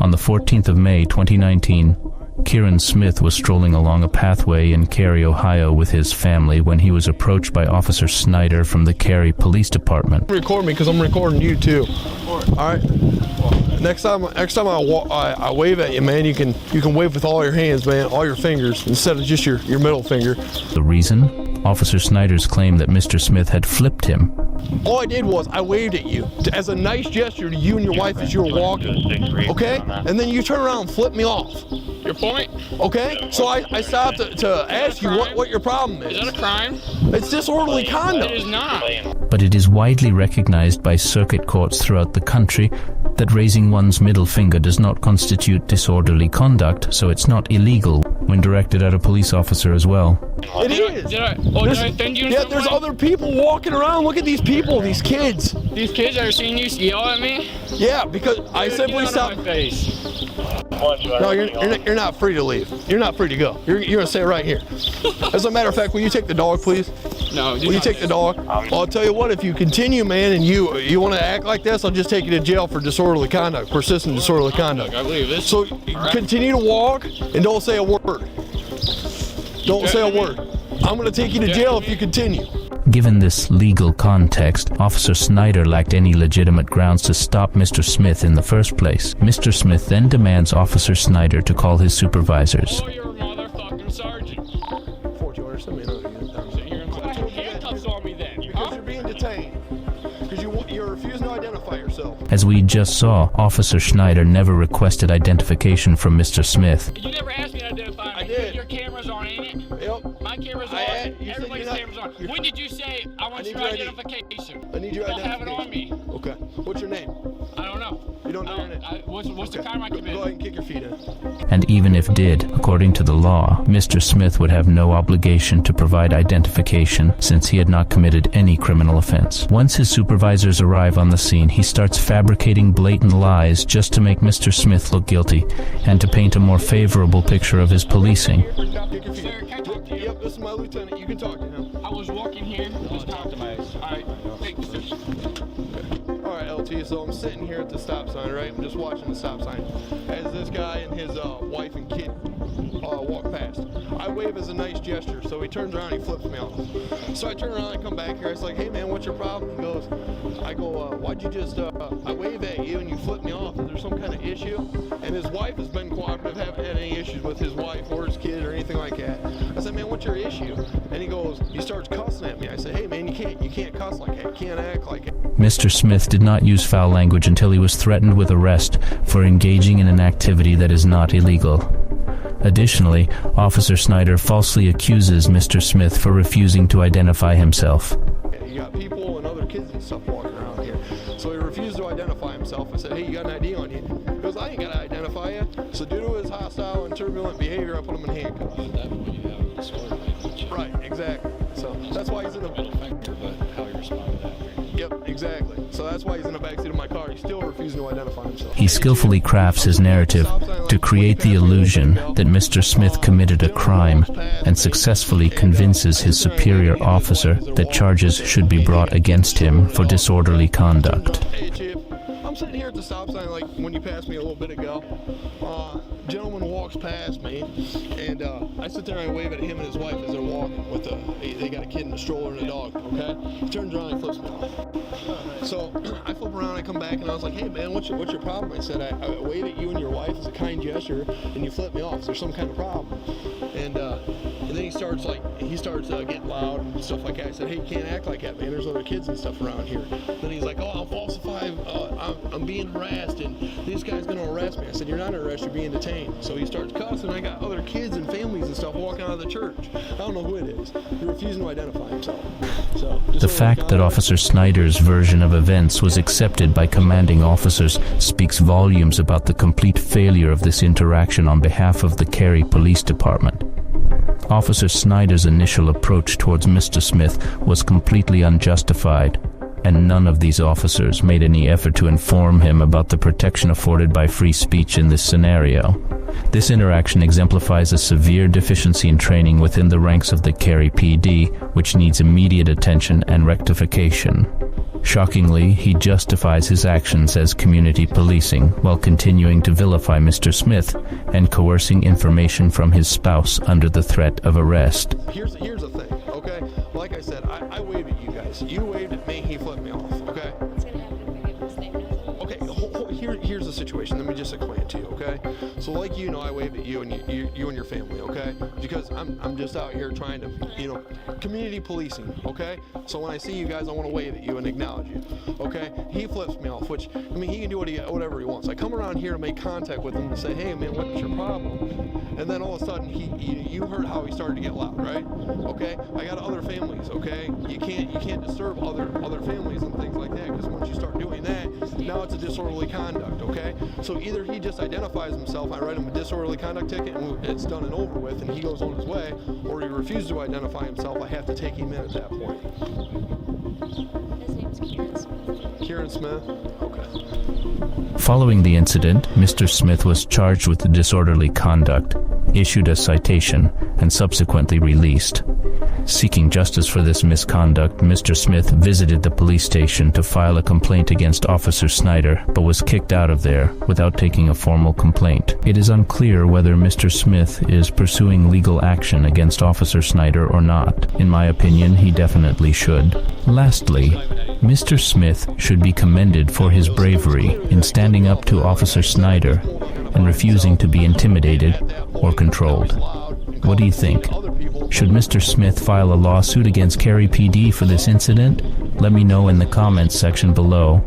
On the 14th of May 2019, Kieran Smith was strolling along a pathway in Cary, Ohio with his family when he was approached by Officer Snyder from the Carey Police Department. Record me because I'm recording you too. All right. Next time I wave at you, man, you can wave with all your hands, man, all your fingers instead of just your middle finger. The reason? Officer Snyder's claim that Mr. Smith had flipped him. All I did was I waved at you as a nice gesture to you and your wife as you were walking, okay? And then you turn around and flip me off. Your point? Okay? So I stopped to ask you what your problem is. Is that a crime? It's disorderly conduct. It is not. But it is widely recognized by circuit courts throughout the country that raising one's middle finger does not constitute disorderly conduct, so it's not illegal when directed at a police officer as well. It is. Did I offend you in some there's way? other people walking around. Look at these people, these kids. These kids that are seeing you yell at me? Yeah, because I simply stopped. My face. No, you're not free to leave. You're not free to go. You're going to stay right here. As a matter of fact, will you take the dog, please? No. Will you take the dog? Well, I'll tell you what, if you continue, man, and you want to act like this, I'll just take you to jail for disorderly conduct, persistent disorderly conduct. I believe this. So continue to walk and don't say a word. Don't say a word. I'm going to take you to jail if you continue. Given this legal context, Officer Snyder lacked any legitimate grounds to stop Mr. Smith in the first place. Mr. Smith then demands Officer Snyder to call his supervisors. Oh, you're a motherfucking sergeant. You're going to put handcuffs on me then. Because you're being detained. Because you're refusing to identify yourself. As we just saw, Officer Snyder never requested identification from Mr. Smith. You never asked me to identify me. I did. Your camera's on, ain't it? Yep. My camera's on. Everybody's camera's on. When did you say I want your identification? I need your Don't identification. have it on me. Okay. What's your name? I don't know. You don't know your name? What's the crime I committed? Go ahead and kick your feet in. And even if did, according to the law, Mr. Smith would have no obligation to provide identification since he had not committed any criminal offense. Once his supervisors arrive on the scene, he starts fabricating blatant lies just to make Mr. Smith look guilty and to paint a more favorable picture of his policing. Kick your feet Sir, in. can I talk to you? Yep, this is my lieutenant. You can talk to him. I was walking here. Just talk to my eyes. All right. Thank you, sir. All right, LT, so I'm sitting here at the stop sign, right? I'm just watching the stop sign as this guy and his wife and kid walk past. I wave as a nice gesture, so he turns around and he flips me off. So I turn around and I come back here. I was like, hey, man, what's your problem? He goes, why'd you just, I wave at you and you flip me off. Is there some kind of issue? And his wife has been cooperative, haven't had any issues with his wife or his kid or anything like that. I said, man, what's your issue? And he starts cussing at me. I said, hey, man, you can't cuss like that. You can't act like that. Mr. Smith did not use foul language until he was threatened with arrest for engaging in an activity that is not illegal. Additionally, Officer Snyder falsely accuses Mr. Smith for refusing to identify himself. You got people and other kids and stuff walking around here. So he refused to identify himself. I said, hey, you got an ID on you? He goes, I ain't got to identify you. So due to his hostile and turbulent behavior, I put him in handcuffs. That when you have disorderly conduct. Right, exactly. So that's why he's in the middle finger, but how you respond to that. Yep, exactly. So that's why he's in the backseat of my car. He's still refusing to identify himself. He skillfully crafts his narrative to create the illusion that Mr. Smith committed a crime and successfully convinces his superior officer that charges should be brought against him for disorderly conduct. Hey, Chief, I'm sitting here at the stop sign like when you passed me a little bit ago. Gentleman walks past me, and I sit there and I wave at him and his wife as they're walking with they got a kid in a stroller and a dog, okay? He turns around and flips me off. So I flip around, I come back, and I was like, hey, man, what's your problem? I said, I wave at you and your wife as a kind gesture, and you flip me off. Is there some kind of problem? And then he starts getting loud and stuff like that. I said, hey, you can't act like that, man. There's other kids and stuff around here. Then he's like, oh, I'll falsify, I'm being harassed, and this guy's going to arrest me. I said, you're not arrested, you're being detained. So he starts cussing. I got other kids and families and stuff walking out of the church. I don't know who it is. He's refusing to identify himself. So The fact that Officer Snyder's version of events was accepted by commanding officers speaks volumes about the complete failure of this interaction on behalf of the Carey Police Department. Officer Snyder's initial approach towards Mr. Smith was completely unjustified, and none of these officers made any effort to inform him about the protection afforded by free speech in this scenario. This interaction exemplifies a severe deficiency in training within the ranks of the Carey PD, which needs immediate attention and rectification. Shockingly, he justifies his actions as community policing while continuing to vilify Mr. Smith and coercing information from his spouse under the threat of arrest. Here's the thing, okay? Like I said, I waved at you guys. You waved at me, he flipped me off, okay? What's going to happen if we give this name notice? Okay, here's the situation. Let me just explain it to you, okay? So like you know, I waved at you and you and your family, okay? Because I'm just out here trying to, community policing, okay? So when I see you guys, I want to wave at you and acknowledge you, okay? He flips me off, which, he can do whatever he wants. I come around here to make contact with him and say, hey man, what's your problem? And then all of a sudden, you heard how he started to get loud, right? Okay, I got other families, okay? You can't disturb other families and things like that, because once you start doing that, now it's a disorderly conduct, okay? So either he just identifies himself, I write him a disorderly conduct ticket, and it's done and over with, and he goes on his way, or he refuses to identify himself, I have to take him in at that point. His name's Kieran Smith. Kieran Smith? Okay. Following the incident, Mr. Smith was charged with disorderly conduct, issued a citation, and subsequently released. Seeking justice for this misconduct, Mr. Smith visited the police station to file a complaint against Officer Snyder, but was kicked out of there without taking a formal complaint. It is unclear whether Mr. Smith is pursuing legal action against Officer Snyder or not. In my opinion, he definitely should. Lastly, Mr. Smith should be commended for his bravery in standing up to Officer Snyder and refusing to be intimidated or controlled. What do you think? Should Mr. Smith file a lawsuit against Carey PD for this incident? Let me know in the comments section below.